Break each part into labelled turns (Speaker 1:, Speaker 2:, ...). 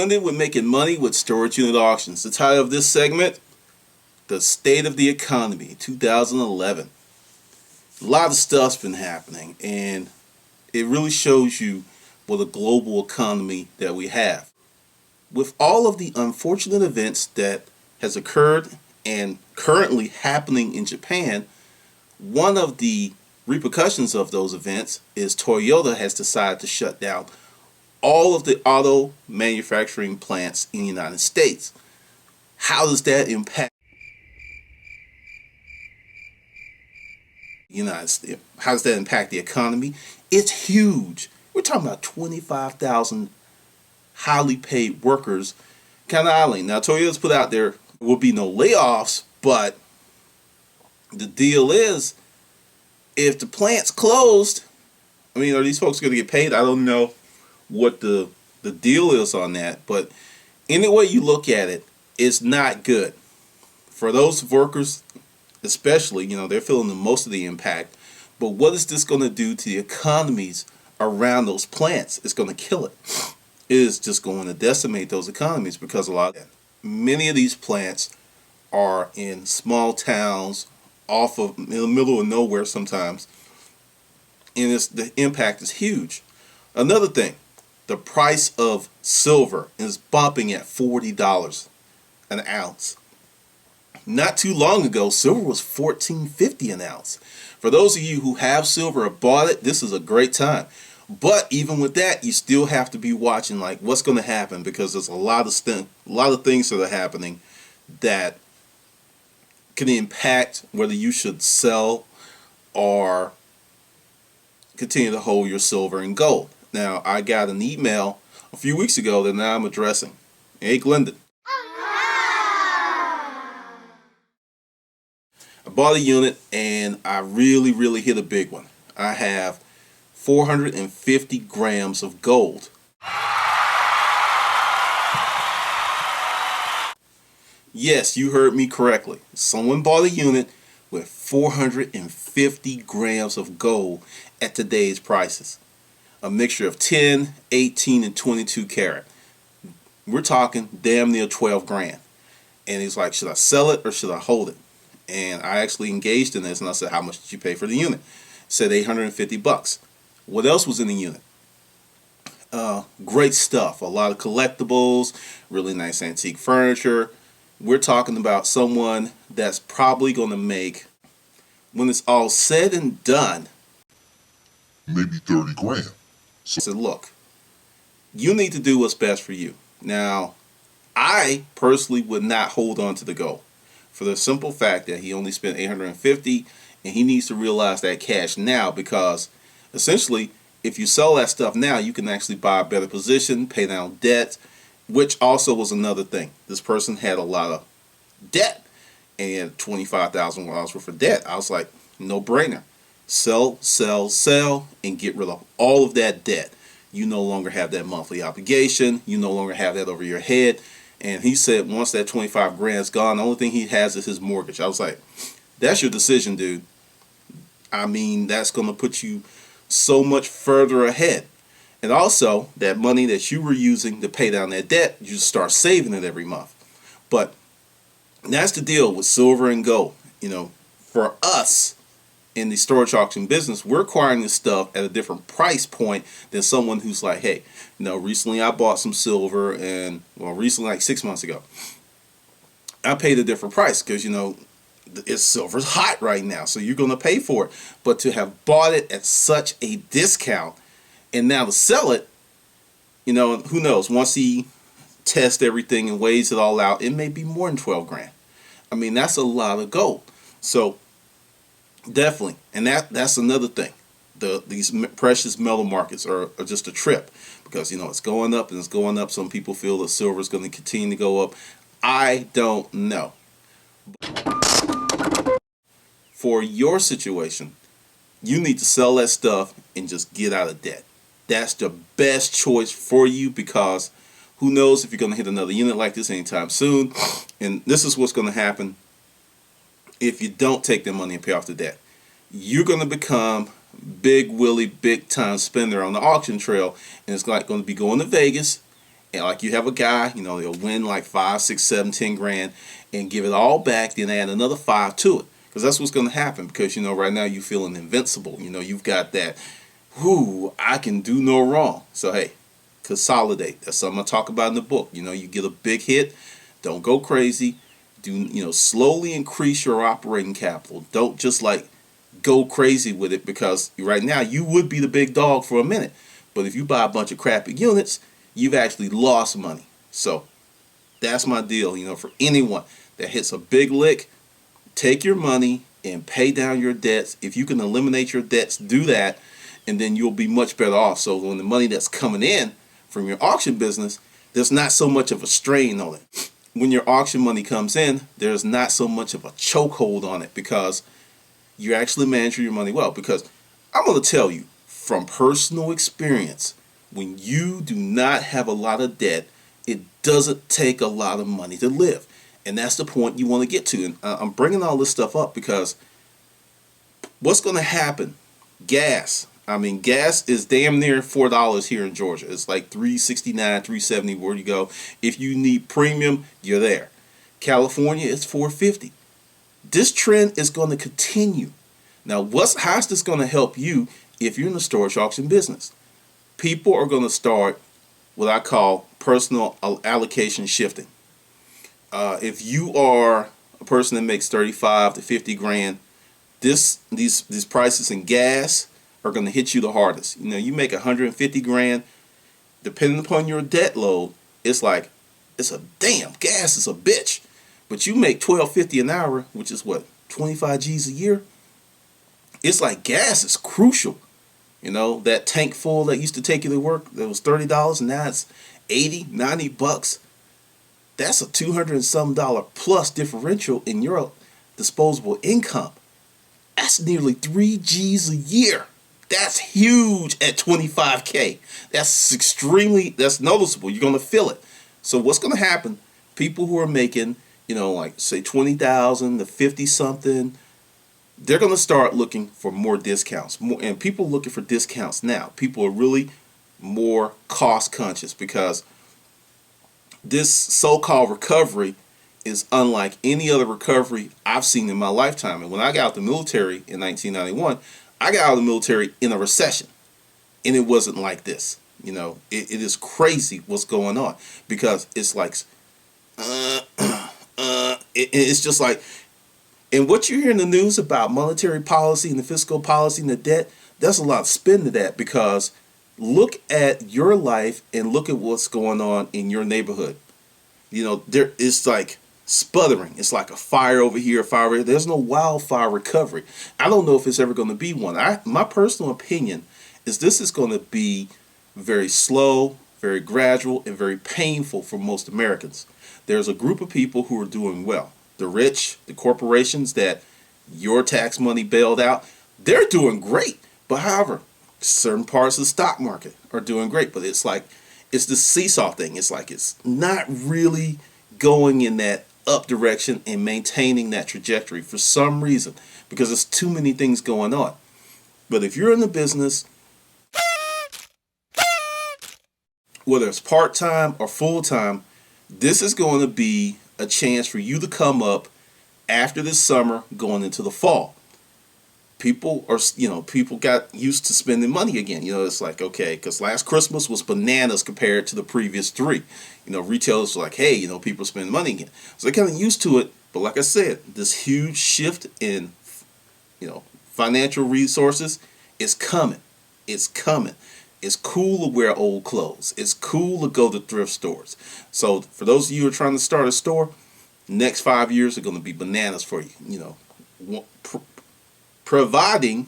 Speaker 1: Glendon with Making Money with Storage Unit Auctions. The title of this segment, The State of the Economy, 2011. A lot of stuff's been happening, and it really shows you what a global economy that we have. With all of the unfortunate events that has occurred and currently happening in Japan, one of the repercussions of those events is Toyota has decided to shut down all of the auto manufacturing plants in the United States. How does that impact the United States? How does that impact the economy? It's huge. We're talking about 25,000 highly paid workers kind of idling. Now, Toyota's put out there will be no layoffs, but the deal is, if the plant's closed, I mean, are these folks going to get paid? I don't know what the deal is on that, but any way you look at it, it's not good. For those workers, especially, they're feeling the most of the impact. But what is this going to do to the economies around those plants? It's going to kill it. It is just going to decimate those economies because many of these plants are in small towns, in the middle of nowhere sometimes, and the impact is huge. Another thing, the price of silver is bumping at $40 an ounce. Not too long ago, silver was $14.50 an ounce. For those of you who have silver or bought it, this is a great time. But even with that, you still have to be watching like what's going to happen, because there's a lot of things that are happening that can impact whether you should sell or continue to hold your silver and gold. Now, I got an email a few weeks ago that now I'm addressing. Hey, Glendon. I bought a unit and I really hit a big one. I have 450 grams of gold. Yes, you heard me correctly. Someone bought a unit with 450 grams of gold at today's prices. A mixture of 10, 18, and 22 karat. We're talking damn near 12 grand. And he's like, should I sell it or should I hold it? And I actually engaged in this and I said, how much did you pay for the unit? It said $850. What else was in the unit? Great stuff. A lot of collectibles, really nice antique furniture. We're talking about someone that's probably going to make, when it's all said and done,
Speaker 2: maybe 30 grand.
Speaker 1: So I said, look, you need to do what's best for you. Now, I personally would not hold on to the gold for the simple fact that he only spent $850 and he needs to realize that cash now, because essentially if you sell that stuff now, you can actually buy a better position, pay down debt, which also was another thing. This person had a lot of debt and he had $25,000 worth of debt. I was like, no brainer. Sell, and get rid of all of that debt. You no longer have that monthly obligation. You no longer have that over your head. And he said once that 25 grand is gone, the only thing he has is his mortgage. I was like, that's your decision, dude. I mean, that's going to put you so much further ahead. And also, that money that you were using to pay down that debt, you just start saving it every month. But that's the deal with silver and gold. For us in the storage auction business, we're acquiring this stuff at a different price point than someone who's like, hey, recently I bought some silver, and recently, like 6 months ago, I paid a different price because silver's hot right now, so you're going to pay for it. But to have bought it at such a discount and now to sell it, who knows? Once he tests everything and weighs it all out, it may be more than 12 grand. I mean, that's a lot of gold. So definitely, and that's another thing. These precious metal markets are just a trip, because it's going up and it's going up. Some people feel that silver is going to continue to go up. I don't know. For your situation, you need to sell that stuff and just get out of debt. That's the best choice for you, because who knows if you're going to hit another unit like this anytime soon. And this is what's going to happen if you don't take the money and pay off the debt. You're going to become Big Willie, big time spender on the auction trail, and it's like going to be going to Vegas And like you have a guy, they'll win like 5, 6, 7, 10 grand and give it all back, then add another 5 to it. Because that's what's going to happen. Because, right now you're feeling invincible. You've got that, whoo, I can do no wrong. So, hey, consolidate. That's something I talk about in the book. You get a big hit, don't go crazy. Do, slowly increase your operating capital. Don't just like go crazy with it, because right now you would be the big dog for a minute. But if you buy a bunch of crappy units, you've actually lost money. So that's my deal, for anyone that hits a big lick, take your money and pay down your debts. If you can eliminate your debts, do that, and then you'll be much better off. So when the money that's coming in from your auction business, there's not so much of a strain on it. When your auction money comes in, there's not so much of a chokehold on it, because you're actually managing your money well. Because I'm going to tell you from personal experience, when you do not have a lot of debt, it doesn't take a lot of money to live. And that's the point you want to get to. And I'm bringing all this stuff up because what's going to happen? Gas. Gas is damn near $4 here in Georgia. It's like $3.69, $3.70 where you go. If you need premium, you're there. California, it's $4.50. This trend is going to continue. Now, how's this going to help you if you're in the storage auction business? People are going to start what I call personal allocation shifting. If you are a person that makes 35 to 50 grand, these prices in gas are going to hit you the hardest. You make 150 grand, depending upon your debt load, it's like, gas is a bitch. But you make $12.50 an hour, which is what, 25 G's a year? It's like gas is crucial. That tank full that used to take you to work, that was $30, and now it's $80, $90. That's a $200 and some dollar plus differential in your disposable income. That's nearly 3 G's a year. That's huge at 25K. That's noticeable. You're going to feel it. So what's going to happen? People who are making, like say 20,000 to 50 something, they're going to start looking for more discounts. And people looking for discounts now. People are really more cost conscious, because this so-called recovery is unlike any other recovery I've seen in my lifetime. And when I got out of the military in 1991, I got out of the military in a recession, and it wasn't like this. It is crazy what's going on, because it's like, it's just like, and what you hear in the news about monetary policy and the fiscal policy and the debt, there's a lot of spin to that, because look at your life and look at what's going on in your neighborhood. There is like sputtering. It's like a fire over here, a fire over here. There's no wildfire recovery. I don't know if it's ever going to be one. My personal opinion is this is going to be very slow, very gradual, and very painful for most Americans. There's a group of people who are doing well. The rich, the corporations that your tax money bailed out, they're doing great. But however, certain parts of the stock market are doing great. But it's like, it's the seesaw thing. It's like it's not really going in that up direction and maintaining that trajectory for some reason, because there's too many things going on. But if you're in the business, whether it's part-time or full-time, this is going to be a chance for you to come up after this summer going into the fall. People got used to spending money again. It's like, okay, because last Christmas was bananas compared to the previous 3. Retailers were like, hey, people spending money again. So they're kind of used to it. But like I said, this huge shift in, financial resources is coming. It's coming. It's cool to wear old clothes. It's cool to go to thrift stores. So for those of you who are trying to start a store, next 5 years are going to be bananas for you. Providing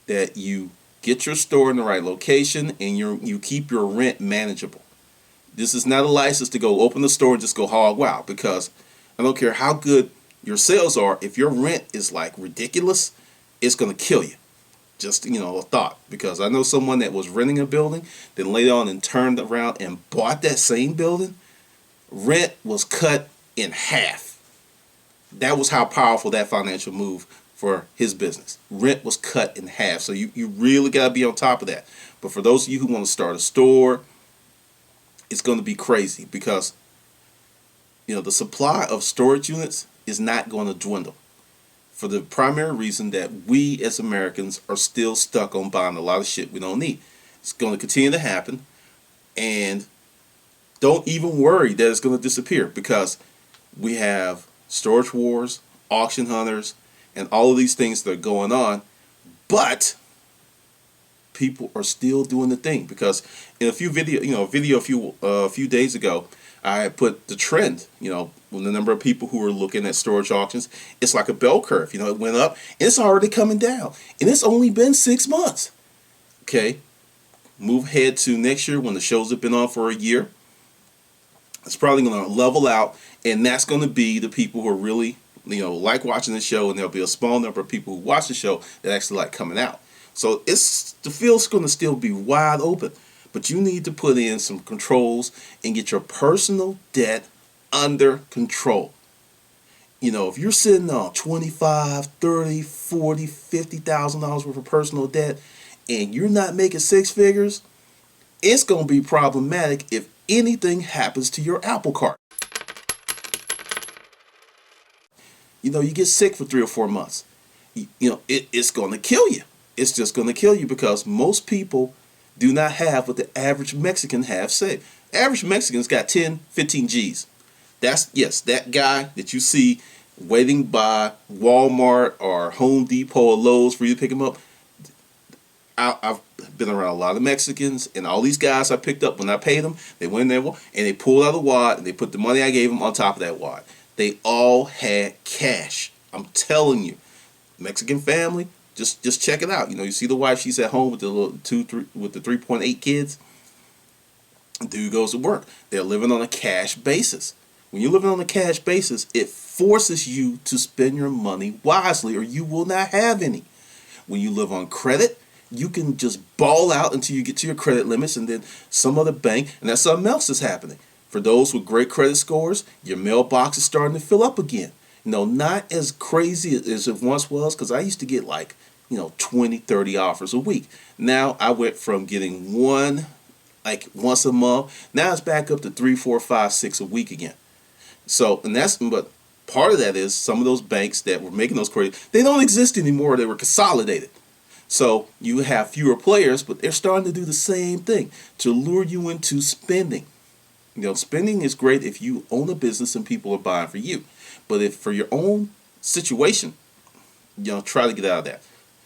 Speaker 1: that you get your store in the right location and you keep your rent manageable. This is not a license to go open the store and just go hog wild, because I don't care how good your sales are, if your rent is like ridiculous, it's going to kill you. Just, a thought, because I know someone that was renting a building, then later on and turned around and bought that same building. Rent was cut in half. That was how powerful that financial move for his business. Rent was cut in half. So you really got to be on top of that. But for those of you who want to start a store it's going to be crazy because the supply of storage units is not going to dwindle for the primary reason that we as Americans are still stuck on buying a lot of shit we don't need. It's going to continue to happen, and don't even worry that it's going to disappear because we have storage wars, auction hunters, and all of these things that are going on, but people are still doing the thing because in a few days ago, I put the trend, when the number of people who are looking at storage auctions, it's like a bell curve. It went up and it's already coming down, and it's only been 6 months. Okay, move ahead to next year when the shows have been on for a year. It's probably going to level out, and that's going to be the people who are really, like watching the show, and there'll be a small number of people who watch the show that actually like coming out. So the field's going to still be wide open, but you need to put in some controls and get your personal debt under control. If you're sitting on $25, $30, $40, $50,000 worth of personal debt, and you're not making six figures, it's going to be problematic if anything happens to your Apple Cart. You get sick for 3 or 4 months. It's going to kill you. It's just going to kill you because most people do not have what the average Mexican have saved. Average Mexican's got 10, 15 G's. That guy that you see waiting by Walmart or Home Depot or Lowe's for you to pick him up. I've been around a lot of Mexicans, and all these guys I picked up, when I paid them, they went in there and they pulled out a wad and they put the money I gave them on top of that wad. They all had cash. I'm telling you, Mexican family, just check it out. You see the wife, she's at home with the little 3.8 kids. Dude goes to work. They're living on a cash basis. When you're living on a cash basis, it forces you to spend your money wisely, or you will not have any. When you live on credit, you can just ball out until you get to your credit limits, and then some other bank, and that's something else that's happening. For those with great credit scores, your mailbox is starting to fill up again. Not as crazy as it once was, because I used to get 20, 30 offers a week. Now I went from getting one once a month. Now it's back up to 3, 4, 5, 6 a week again. But part of that is some of those banks that were making those credits, they don't exist anymore. They were consolidated. So you have fewer players, but they're starting to do the same thing to lure you into spending. Spending is great if you own a business and people are buying for you. But if for your own situation, try to get out of that.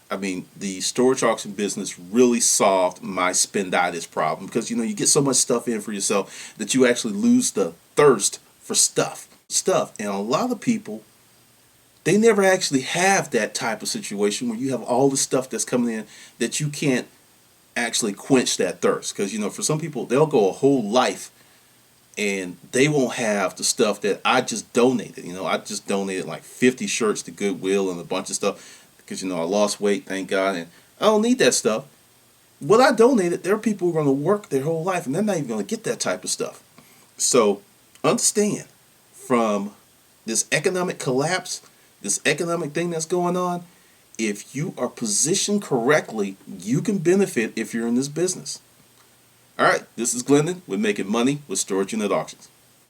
Speaker 1: I mean, the storage auction business really solved my spenditis problem because, you get so much stuff in for yourself that you actually lose the thirst for stuff. And a lot of people, they never actually have that type of situation where you have all the stuff that's coming in that you can't actually quench that thirst. Because, for some people, they'll go a whole life and they won't have the stuff that I just donated. I just donated 50 shirts to Goodwill and a bunch of stuff because, I lost weight, thank God, and I don't need that stuff. What I donated, there are people who are going to work their whole life and they're not even going to get that type of stuff. So understand, from this economic collapse, this economic thing that's going on, if you are positioned correctly, you can benefit if you're in this business. All right, this is Glendon with Making Money with Storage Unit Auctions.